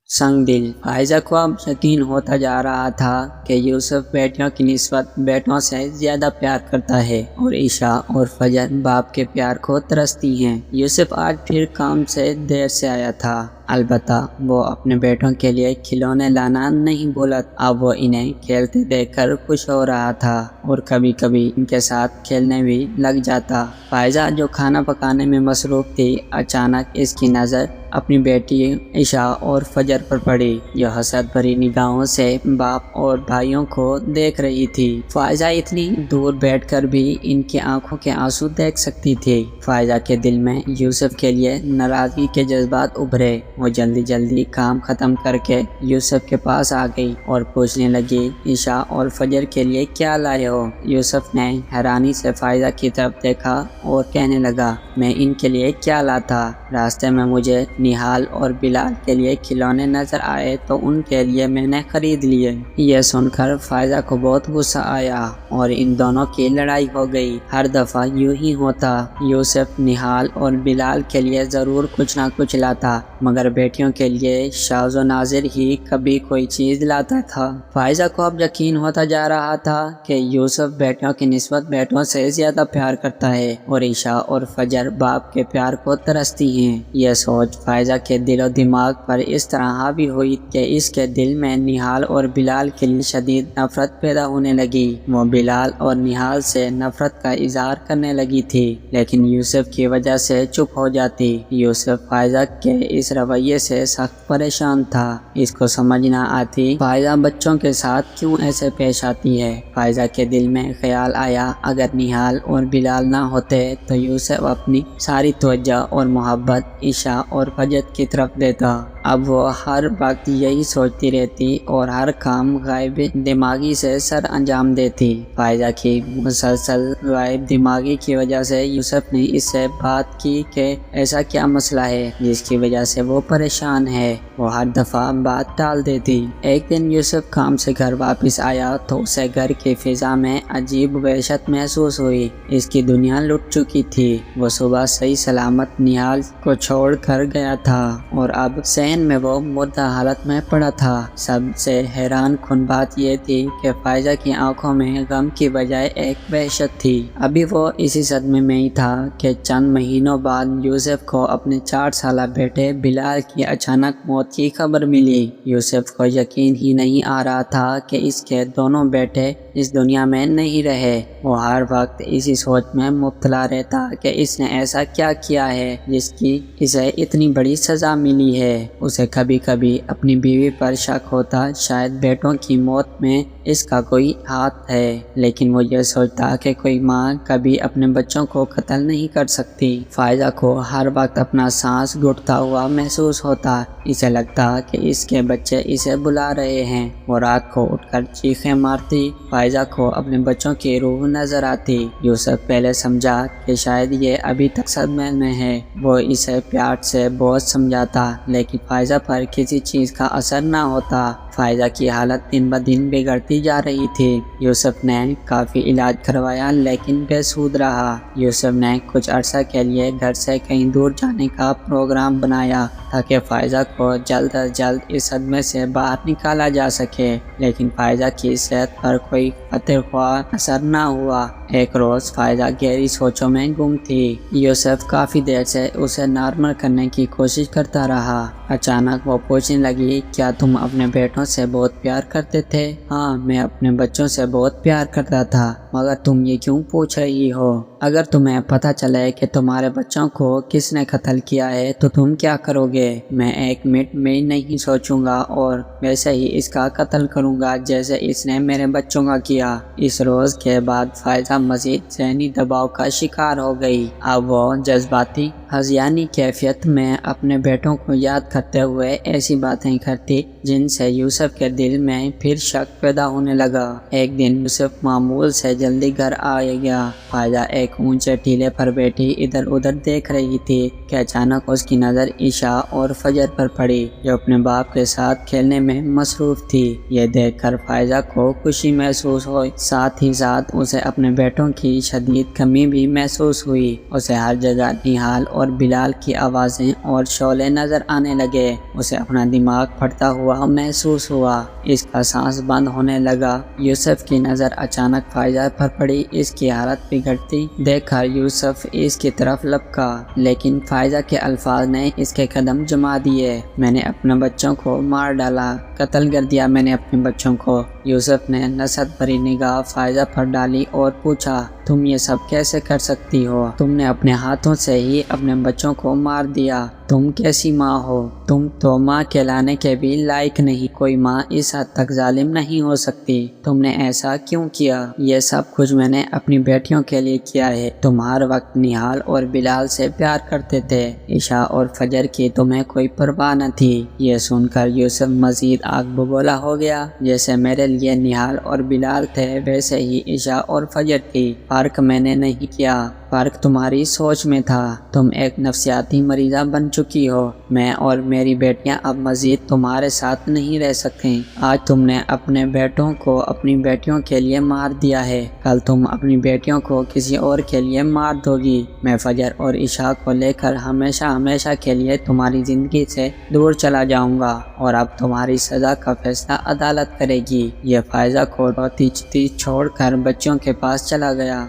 संग दिल। फायजा को अब यकीन होता जा रहा था कि यूसुफ बेटियों की निस्बत बेटों से ज्यादा प्यार करता है और ईशा और फजर बाप के प्यार को तरसती हैं। यूसुफ आज फिर काम से देर से आया था। अलबत्ता वो अपने बेटों के लिए खिलौने लाना नहीं भूला। अब वो इन्हें खेलते देखकर खुश हो रहा था और कभी कभी इनके साथ खेलने भी लग जाता। फायजा जो खाना पकाने में मसरूफ थी, अचानक इसकी नज़र अपनी बेटी ईशा और फजर पर पड़ी। यह हसद भरी निगाहों से बाप और भाइयों को देख रही थी। फायजा इतनी दूर बैठकर भी इनकी आंखों के आंसू देख सकती थी। फायजा के दिल में यूसुफ के लिए नाराजगी के जज्बात उभरे। वो जल्दी जल्दी काम खत्म करके यूसुफ के पास आ गई और पूछने लगी, ईशा और फजर के लिए क्या लाए हो? यूसुफ ने हैरानी से फायजा की तरफ देखा और कहने लगा, मैं इनके लिए क्या लाता? रास्ते में मुझे निहाल और बिलाल के लिए खिलौने नजर आए तो उनके लिए मैंने खरीद लिए। यह सुनकर फायजा को बहुत गुस्सा आया और इन दोनों की लड़ाई हो गई। हर दफा यूं ही होता। यूसुफ निहाल और बिलाल के लिए जरूर कुछ ना कुछ लाता, मगर बेटियों के लिए शाज़ो नाजिर ही कभी कोई चीज लाता था। फायजा को अब यकीन होता जा रहा था कि यूसुफ बेटियों की निस्बत बेटों से ज्यादा प्यार करता है और ईशा और फजर बाप के प्यार को तरसती हैं। यह सोच फायजा के दिलो दिमाग पर इस तरह हावी हुई कि इसके दिल में निहाल और बिलाल के लिए शदीद नफरत पैदा होने लगी। वो बिलाल और निहाल से नफरत का इजहार करने लगी थी, लेकिन यूसुफ की वजह से चुप हो जाती। यूसुफ फायजा के इस रवैये से सख्त परेशान था। इसको समझ ना आती फायजा बच्चों के साथ क्यों ऐसे पेश आती है। फायजा के दिल में ख्याल आया, अगर निहाल और बिलाल ना होते तो यूसुफ अपनी सारी तवज्जो और मोहब्बत ईशा और फजर की तरफ देता। अब वो हर वक्त यही सोचती रहती और हर काम गायब दिमागी से सर अंजाम देती। फायजा की मुसलसल गायब दिमागी की वजह से यूसुफ ने इससे बात की कि ऐसा क्या मसला है जिसकी वजह से वो परेशान है। वो हर दफा बात टाल देती। एक दिन यूसुफ काम से घर वापस आया तो उसे घर की फिजा में अजीब वहशत महसूस हुई। इसकी दुनिया लुट चुकी थी। वो सुबह सही सलामत निहाल को छोड़ कर गया था और अब में वो मुर्दा हालत में पड़ा था। सबसे हैरान कुन बात यह थी कि फायजा की आंखों में गम की बजाय एक वहशत थी। अभी वो इसी सदमे में ही था कि चंद महीनों बाद यूसुफ को अपने 4 साला बेटे बिलाल की अचानक मौत की खबर मिली। यूसुफ को यकीन ही नहीं आ रहा था कि इसके दोनों बेटे इस दुनिया में नहीं रहे। वो हर वक्त इसी सोच में मुब्तला रहता कि इसने ऐसा क्या किया है जिसकी इसे इतनी बड़ी सजा मिली है। उसे कभी कभी अपनी बीवी पर शक होता, शायद बेटों की मौत में इसका कोई हाथ है, लेकिन वो ये सोचता कि कोई माँ कभी अपने बच्चों को कत्ल नहीं कर सकती। फायजा को हर वक्त अपना सांस घुटता हुआ महसूस होता। इसे लगता कि इसके बच्चे इसे बुला रहे हैं। वो रात को उठकर चीखें मारती। फायजा को अपने बच्चों की रूह नजर आती। यूसुफ पहले समझा कि शायद ये अभी तक सदमे में है। वो इसे प्यार से बहुत समझाता, लेकिन फायजा पर किसी चीज का असर ना होता। फायजा की हालत दिन ब दिन बिगड़ती जा रही थी। यूसुफ ने काफ़ी इलाज करवाया लेकिन बेसुध रहा। यूसुफ ने कुछ अरसा के लिए घर से कहीं दूर जाने का प्रोग्राम बनाया ताकि फायजा को जल्द अज जल्द इस सदमे से बाहर निकाला जा सके, लेकिन फायजा की सेहत पर कोई फतेहख्वाह असर न हुआ। एक रोज़ फायजा गहरी सोचों में गुम थी। यूसुफ काफ़ी देर से उसे नॉर्मल करने की कोशिश करता रहा। अचानक वो पूछने लगी, क्या तुम अपने बेटों से बहुत प्यार करते थे? हाँ, मैं अपने बच्चों से बहुत प्यार करता था, मगर तुम ये क्यों पूछ रही हो? अगर तुम्हें पता चले कि तुम्हारे बच्चों को किसने कत्ल किया है तो तुम क्या करोगे? मैं 1 मिनट में नहीं सोचूंगा और वैसे ही इसका कत्ल करूंगा जैसे इसने मेरे बच्चों का किया। इस रोज़ के बाद फायजा मजीद ज़हनी दबाव का शिकार हो गई। अब वो जज्बाती हज़ियानी कैफियत में अपने बेटों को याद करते हुए ऐसी बातें करती जिनसे यूसुफ के दिल में फिर शक पैदा होने लगा। एक दिन यूसुफ मामूल से जल्दी घर आ गया। फायजा एक ऊंचे टीले पर बैठी इधर उधर देख रही थी कि अचानक उसकी नज़र ईशा और फजर पर पड़ी जो अपने बाप के साथ खेलने में मसरूफ थी। ये देखकर फायजा को खुशी महसूस हुई, साथ ही साथ उसे अपने बेटों की शदीद कमी भी महसूस हुई। उसे हर जगह निहाल اور بلال کی آوازیں اور شعلے نظر آنے لگے۔ اسے اپنا دماغ پھٹتا ہوا محسوس ہوا۔ اس کا سانس بند ہونے لگا۔ یوسف کی نظر اچانک فائزہ پر پڑی۔ اس کی حالت بگڑتی دیکھ کر یوسف اس کی طرف لپکا، لیکن فائزہ کے الفاظ نے اس کے قدم جما دیے۔ میں نے اپنے بچوں کو مار ڈالا، قتل کر دیا میں نے اپنے بچوں کو۔ یوسف نے نصیحت بھری نگاہ فائزہ پر ڈالی اور پوچھا، تم یہ سب کیسے کر سکتی ہو؟ تم نے اپنے ہاتھوں سے ہی اپنے بچوں کو مار دیا۔ تم کیسی ماں ہو؟ تم تو ماں کہلانے کے بھی لائق نہیں۔ کوئی ماں اس حد تک ظالم نہیں ہو سکتی۔ تم نے ایسا کیوں کیا؟ یہ سب کچھ میں نے اپنی بیٹیوں کے لیے کیا ہے۔ تم ہر وقت نہال اور بلال سے پیار کرتے تھے۔ عشاء اور فجر کی تمہیں کوئی پرواہ نہ تھی۔ یہ سن کر یوسف مزید آگ بگولا ہو گیا۔ جیسے میرے لیے نہال اور بلال تھے، ویسے ہی عشاء اور فجر تھی۔ فرق میں نے نہیں کیا، فرق تمہاری سوچ میں تھا۔ تم ایک نفسیاتی مریضہ بن چکی ہو۔ میں اور میری بیٹیاں اب مزید تمہارے ساتھ نہیں رہ سکتے۔ آج تم نے اپنے بیٹوں کو اپنی بیٹیوں کے لیے مار دیا ہے، کل تم اپنی بیٹیوں کو کسی اور کے لیے مار دو گی۔ میں فجر اور عشاء کو لے کر ہمیشہ ہمیشہ کے لیے تمہاری زندگی سے دور چلا جاؤں گا، اور اب تمہاری سزا کا فیصلہ عدالت کرے گی۔ یہ فائزہ کو روتی چھوڑ کر بچوں کے پاس چلا گیا۔